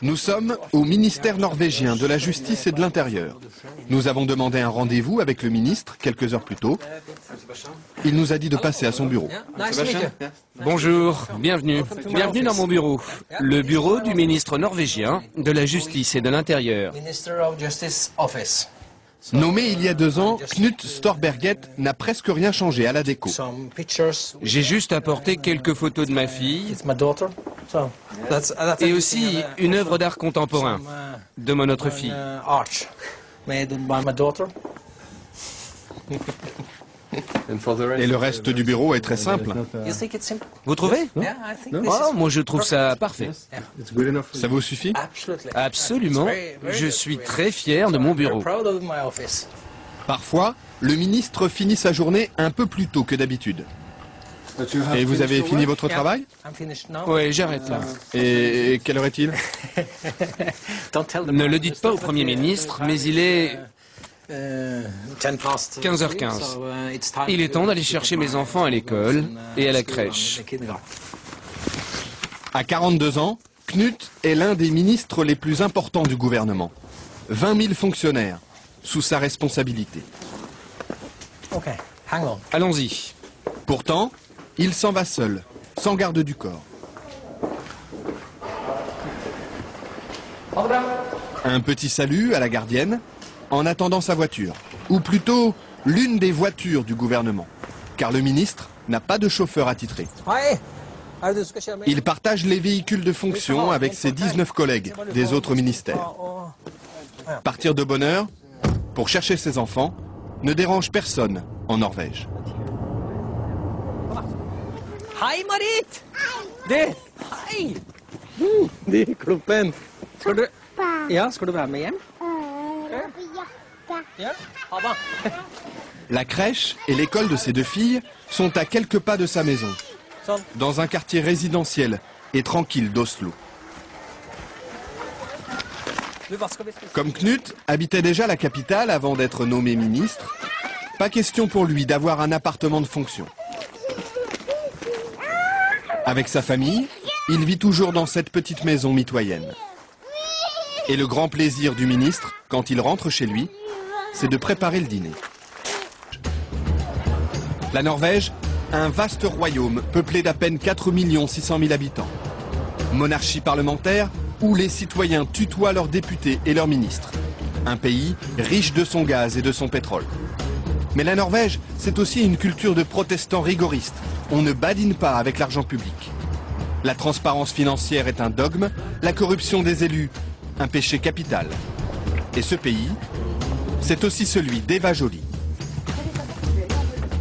Nous sommes au ministère norvégien de la Justice et de l'Intérieur. Nous avons demandé un rendez-vous avec le ministre quelques heures plus tôt. Il nous a dit de passer à son bureau. Bonjour, bienvenue. Bienvenue dans mon bureau. Le bureau du ministre norvégien de la Justice et de l'Intérieur. Nommé il y a 2 ans, Knut Storberget n'a presque rien changé à la déco. J'ai juste apporté quelques photos de ma fille et aussi une œuvre d'art contemporain de mon autre fille. Et le reste du bureau est très simple. Vous trouvez? Oh, moi je trouve ça parfait. Ça vous suffit? Absolument. Je suis très fier de mon bureau. Parfois, le ministre finit sa journée un peu plus tôt que d'habitude. Et vous avez fini votre travail? Oui, j'arrête là. Et quelle heure est-il? Ne le dites pas au Premier ministre, mais il est 15h15. Il est temps d'aller chercher mes enfants à l'école et à la crèche. À 42 ans, Knut est l'un des ministres les plus importants du gouvernement. 20 000 fonctionnaires sous sa responsabilité. Allons-y. Pourtant, il s'en va seul, sans garde du corps. Un petit salut à la gardienne, en attendant sa voiture. Ou plutôt, l'une des voitures du gouvernement. Car le ministre n'a pas de chauffeur attitré. Il partage les véhicules de fonction avec ses 19 collègues des autres ministères. Partir de bonne heure, pour chercher ses enfants, ne dérange personne en Norvège. Hei, Marit! Hei! De klumpen. Skal du være med hjem? Ja, ha det. La crèche et l'école de ses 2 filles sont à quelques pas de sa maison, dans un quartier résidentiel et tranquille d'Oslo. Comme Knut habitait déjà la capitale avant d'être nommé ministre, pas question pour lui d'avoir un appartement de fonction. Avec sa famille, il vit toujours dans cette petite maison mitoyenne. Et le grand plaisir du ministre, quand il rentre chez lui, c'est de préparer le dîner. La Norvège, un vaste royaume peuplé d'à peine 4 600 000 habitants. Monarchie parlementaire où les citoyens tutoient leurs députés et leurs ministres. Un pays riche de son gaz et de son pétrole. Mais la Norvège, c'est aussi une culture de protestants rigoristes. On ne badine pas avec l'argent public. La transparence financière est un dogme, la corruption des élus, un péché capital. Et ce pays, c'est aussi celui d'Eva Joly.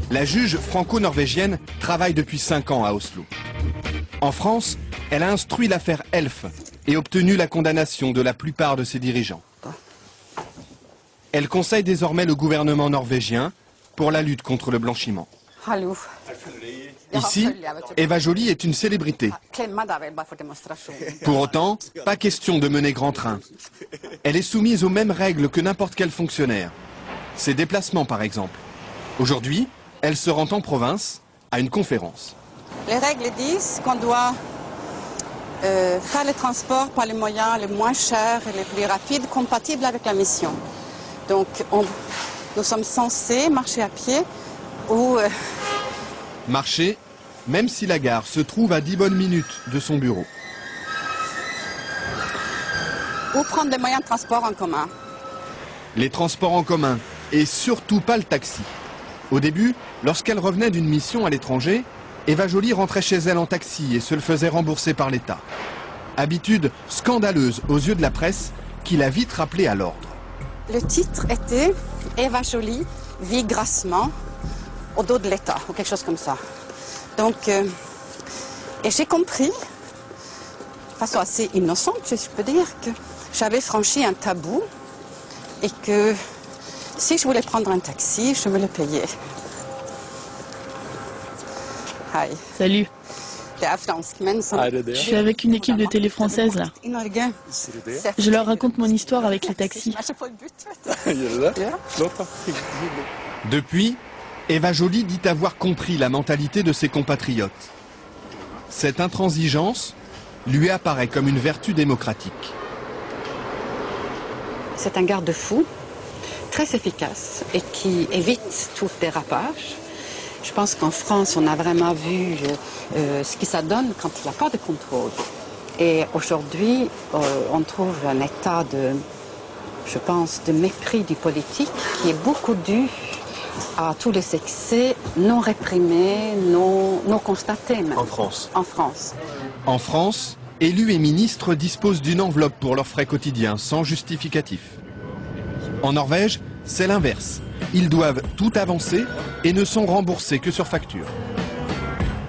La juge franco-norvégienne travaille depuis 5 ans à Oslo. En France, elle a instruit l'affaire Elf et obtenu la condamnation de la plupart de ses dirigeants. Elle conseille désormais le gouvernement norvégien pour la lutte contre le blanchiment. Ici, Eva Joly est une célébrité. Pour autant, pas question de mener grand train. Elle est soumise aux mêmes règles que n'importe quel fonctionnaire. Ses déplacements, par exemple. Aujourd'hui, elle se rend en province à une conférence. Les règles disent qu'on doit faire les transports par les moyens les moins chers et les plus rapides compatibles avec la mission. Donc, nous sommes censés marcher à pied ou... Marcher, même si la gare se trouve à 10 bonnes minutes de son bureau. Ou prendre des moyens de transport en commun. Les transports en commun, et surtout pas le taxi. Au début, lorsqu'elle revenait d'une mission à l'étranger, Eva Joly rentrait chez elle en taxi et se le faisait rembourser par l'État. Habitude scandaleuse aux yeux de la presse qui l'a vite rappelée à l'ordre. Le titre était « Eva Joly vit grassement au dos de l'État » ou quelque chose comme ça. Donc, et j'ai compris, de façon assez innocente, je peux dire, que j'avais franchi un tabou et que si je voulais prendre un taxi, je me le payais. Hi. Salut. Je Je suis avec une équipe de télé française là. Je leur raconte mon histoire avec les taxis. Depuis, Eva Joly dit avoir compris la mentalité de ses compatriotes. Cette intransigeance, lui apparaît comme une vertu démocratique. C'est un garde-fou très efficace et qui évite tout dérapage. Je pense qu'en France, on a vraiment vu ce que ça donne quand il n'y a pas de contrôle. Et aujourd'hui, on trouve un état je pense, de mépris du politique qui est beaucoup dû à tous les excès non réprimés, non constatés même. En France. En France. En France, élus et ministres disposent d'une enveloppe pour leurs frais quotidiens, sans justificatif. En Norvège, c'est l'inverse. Ils doivent tout avancer et ne sont remboursés que sur facture.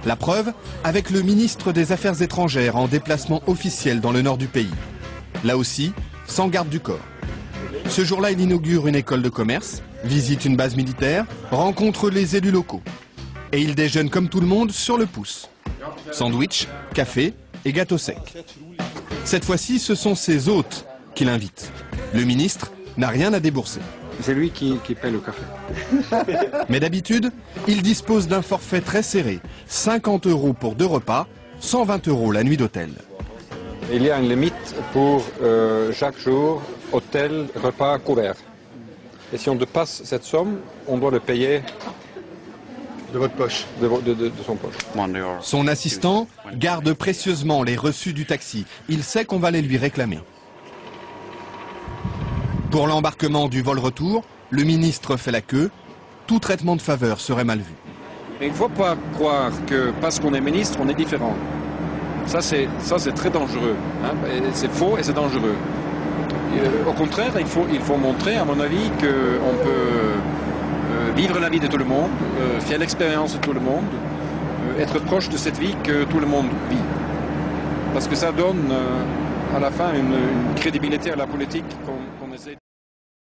La preuve, avec le ministre des Affaires étrangères en déplacement officiel dans le nord du pays. Là aussi, sans garde du corps. Ce jour-là, il inaugure une école de commerce, visite une base militaire, rencontre les élus locaux. Et il déjeune comme tout le monde sur le pouce. Sandwich, café et gâteau sec. Cette fois-ci, ce sont ses hôtes qui l'invitent. Le ministre n'a rien à débourser. C'est lui qui paie le café. Mais d'habitude, il dispose d'un forfait très serré. 50 € pour 2 repas, 120 € la nuit d'hôtel. Il y a une limite pour chaque jour, hôtel, repas, couvert. Et si on dépasse cette somme, on doit le payer De votre poche. de son poche. Son assistant garde précieusement les reçus du taxi. Il sait qu'on va les lui réclamer. Pour l'embarquement du vol retour, le ministre fait la queue. Tout traitement de faveur serait mal vu. Mais il ne faut pas croire que parce qu'on est ministre, on est différent. Ça, c'est très dangereux. Hein. C'est faux et c'est dangereux. Au contraire, il faut montrer, à mon avis, qu'on peut vivre la vie de tout le monde, faire l'expérience de tout le monde, être proche de cette vie que tout le monde vit. Parce que ça donne à la fin une crédibilité à la politique qu'on essaie.